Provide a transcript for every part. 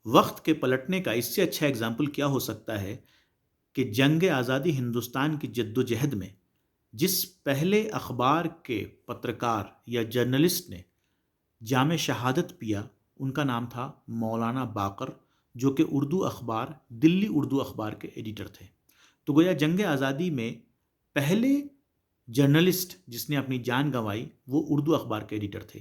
وقت کے پلٹنے کا اس سے اچھا اگزامپل کیا ہو سکتا ہے کہ جنگ آزادی ہندوستان کی جد و جہد میں جس پہلے اخبار کے پترکار یا جرنلسٹ نے جام شہادت پیا، ان کا نام تھا مولانا باقر، جو کہ اردو اخبار دلی اردو اخبار کے ایڈیٹر تھے۔ تو گویا جنگ آزادی میں پہلے جرنلسٹ جس نے اپنی جان گنوائی وہ اردو اخبار کے ایڈیٹر تھے،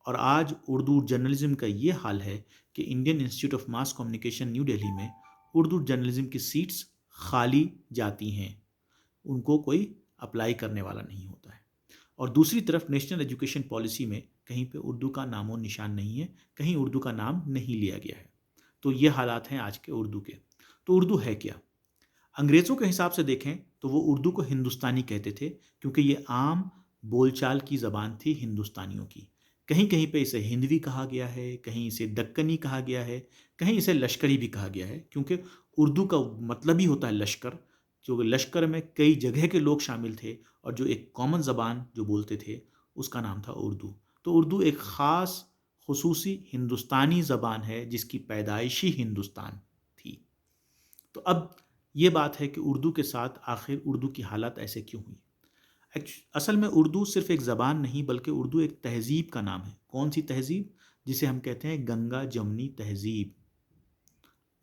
اور آج اردو جرنلزم کا یہ حال ہے کہ Indian institute of mass communication new Delhi میں اردو جرنلزم کی سیٹس خالی جاتی ہیں، ان کو کوئی اپلائی کرنے والا نہیں ہوتا ہے۔ اور دوسری طرف نیشنل ایجوکیشن پالیسی میں کہیں پہ اردو کا نام و نشان نہیں ہے، کہیں اردو کا نام نہیں لیا گیا ہے۔ تو یہ حالات ہیں آج کے اردو کے۔ تو اردو ہے کیا؟ انگریزوں کے حساب سے دیکھیں تو وہ اردو کو ہندوستانی کہتے تھے، کیونکہ یہ عام بول چال کی زبان تھی ہندوستانیوں کی۔ کہیں کہیں پہ اسے ہندوی کہا گیا ہے، کہیں اسے دکنی کہا گیا ہے، کہیں اسے لشکری بھی کہا گیا ہے، کیونکہ اردو کا مطلب ہی ہوتا ہے لشکر، جو لشکر میں کئی جگہ کے لوگ شامل تھے، اور جو ایک کامن زبان جو بولتے تھے اس کا نام تھا اردو۔ تو اردو ایک خاص خصوصی ہندوستانی زبان ہے جس کی پیدائشی ہندوستان تھی۔ تو اب یہ بات ہے کہ اردو کے ساتھ آخر اردو کی حالت ایسے کیوں ہوئی؟ اصل میں اردو صرف ایک زبان نہیں بلکہ اردو ایک تہذیب کا نام ہے۔ کون سی تہذیب؟ جسے ہم کہتے ہیں گنگا جمنی تہذیب۔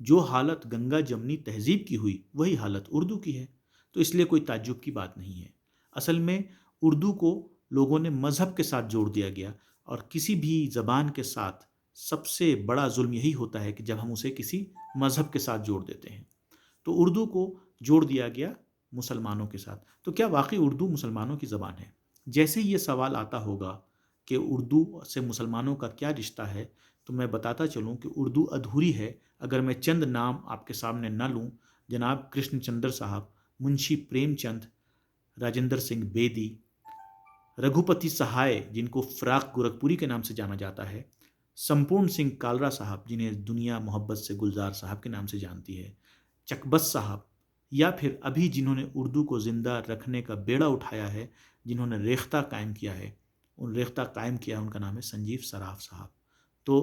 جو حالت گنگا جمنی تہذیب کی ہوئی وہی حالت اردو کی ہے، تو اس لیے کوئی تعجب کی بات نہیں ہے۔ اصل میں اردو کو لوگوں نے مذہب کے ساتھ جوڑ دیا گیا، اور کسی بھی زبان کے ساتھ سب سے بڑا ظلم یہی ہوتا ہے کہ جب ہم اسے کسی مذہب کے ساتھ جوڑ دیتے ہیں۔ تو اردو کو جوڑ دیا گیا مسلمانوں کے ساتھ۔ تو کیا واقعی اردو مسلمانوں کی زبان ہے؟ جیسے یہ سوال آتا ہوگا کہ اردو سے مسلمانوں کا کیا رشتہ ہے، تو میں بتاتا چلوں کہ اردو ادھوری ہے اگر میں چند نام آپ کے سامنے نہ لوں۔ جناب کرشن چندر صاحب، منشی پریم چند، راجندر سنگھ بیدی، رگھوپتی سہائے جن کو فراق گورکھپوری کے نام سے جانا جاتا ہے، سمپورن سنگھ کالرا صاحب جنہیں دنیا محبت سے گلزار صاحب کے نام سے جانتی ہے، چکبس صاحب، یا پھر ابھی جنہوں نے اردو کو زندہ رکھنے کا بیڑا اٹھایا ہے، جنہوں نے ریختہ قائم کیا ہے، ان ریختہ قائم کیا ان کا نام ہے سنجیو سراف صاحب۔ تو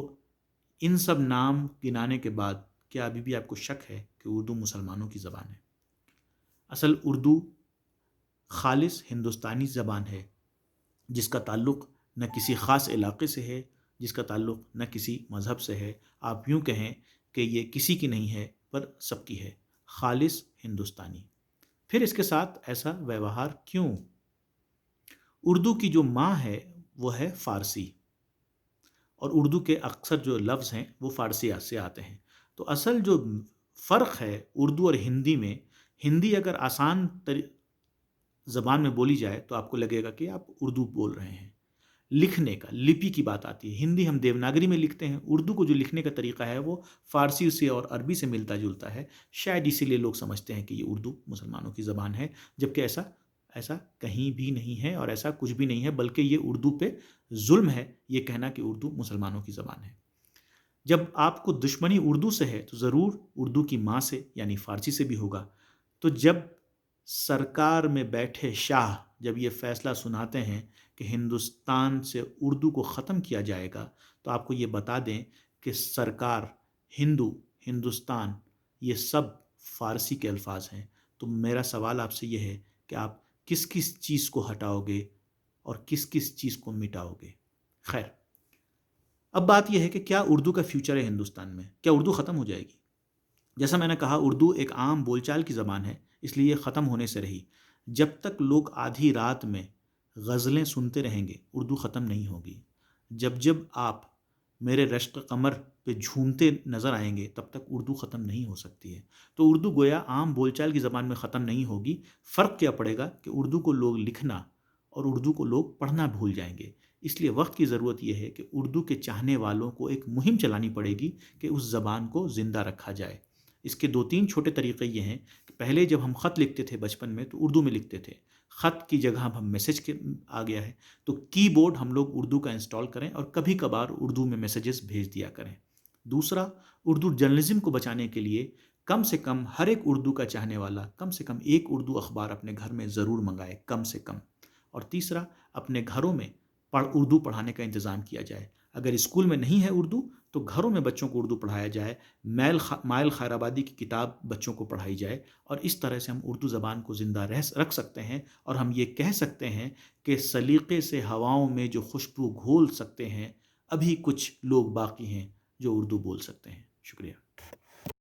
ان سب نام گنانے کے بعد کیا ابھی بھی آپ کو شک ہے کہ اردو مسلمانوں کی زبان ہے؟ اصل اردو خالص ہندوستانی زبان ہے، جس کا تعلق نہ کسی خاص علاقے سے ہے، جس کا تعلق نہ کسی مذہب سے ہے۔ آپ یوں کہیں کہ یہ کسی کی نہیں ہے پر سب کی ہے، خالص ہندوستانی۔ پھر اس کے ساتھ ایسا ویوہار کیوں؟ اردو کی جو ماں ہے وہ ہے فارسی، اور اردو کے اکثر جو لفظ ہیں وہ فارسی سے آتے ہیں۔ تو اصل جو فرق ہے اردو اور ہندی میں، ہندی اگر آسان زبان میں بولی جائے تو آپ کو لگے گا کہ آپ اردو بول رہے ہیں۔ لکھنے کا، لپی کی بات آتی ہے، ہندی ہم دیوناگری میں لکھتے ہیں، اردو کو جو لکھنے کا طریقہ ہے وہ فارسی سے اور عربی سے ملتا جلتا ہے، شاید اسی لیے لوگ سمجھتے ہیں کہ یہ اردو مسلمانوں کی زبان ہے، جبکہ ایسا کہیں بھی نہیں ہے، اور ایسا کچھ بھی نہیں ہے، بلکہ یہ اردو پہ ظلم ہے یہ کہنا کہ اردو مسلمانوں کی زبان ہے۔ جب آپ کو دشمنی اردو سے ہے تو ضرور اردو کی ماں سے یعنی فارسی سے بھی ہوگا۔ تو جب سرکار میں بیٹھے شاہ جب یہ فیصلہ سناتے ہیں کہ ہندوستان سے اردو کو ختم کیا جائے گا، تو آپ کو یہ بتا دیں کہ سرکار، ہندو، ہندوستان، یہ سب فارسی کے الفاظ ہیں۔ تو میرا سوال آپ سے یہ ہے کہ آپ کس کس چیز کو ہٹاؤ گے اور کس کس چیز کو مٹاؤ گے؟ خیر، اب بات یہ ہے کہ کیا اردو کا فیوچر ہے ہندوستان میں؟ کیا اردو ختم ہو جائے گی؟ جیسا میں نے کہا، اردو ایک عام بول چال کی زبان ہے، اس لیے یہ ختم ہونے سے رہی۔ جب تک لوگ آدھی رات میں غزلیں سنتے رہیں گے اردو ختم نہیں ہوگی۔ جب جب آپ میرے رشق قمر پہ جھومتے نظر آئیں گے تب تک اردو ختم نہیں ہو سکتی ہے۔ تو اردو گویا عام بول چال کی زبان میں ختم نہیں ہوگی۔ فرق کیا پڑے گا کہ اردو کو لوگ لکھنا اور اردو کو لوگ پڑھنا بھول جائیں گے۔ اس لیے وقت کی ضرورت یہ ہے کہ اردو کے چاہنے والوں کو ایک مہم چلانی پڑے گی کہ اس زبان کو زندہ رکھا جائے۔ اس کے 2-3 چھوٹے طریقے یہ ہیں کہ پہلے جب ہم خط لکھتے تھے بچپن میں تو اردو میں لکھتے تھے، خط کی جگہ اب ہم میسج کے آ گیا ہے، تو کی بورڈ ہم لوگ اردو کا انسٹال کریں اور کبھی کبھار اردو میں میسیجز بھیج دیا کریں۔ دوسرا، اردو جرنلزم کو بچانے کے لیے کم سے کم ہر ایک اردو کا چاہنے والا کم سے کم ایک اردو اخبار اپنے گھر میں ضرور منگائے، کم سے کم۔ اور تیسرا، اپنے گھروں میں اردو پڑھانے کا انتظام کیا جائے۔ اگر اسکول میں نہیں ہے اردو تو گھروں میں بچوں کو اردو پڑھایا جائے، مائل خیر آبادی کی کتاب بچوں کو پڑھائی جائے، اور اس طرح سے ہم اردو زبان کو زندہ رکھ سکتے ہیں، اور ہم یہ کہہ سکتے ہیں کہ سلیقے سے ہواؤں میں جو خوشبو گھول سکتے ہیں، ابھی کچھ لوگ باقی ہیں جو اردو بول سکتے ہیں۔ شکریہ۔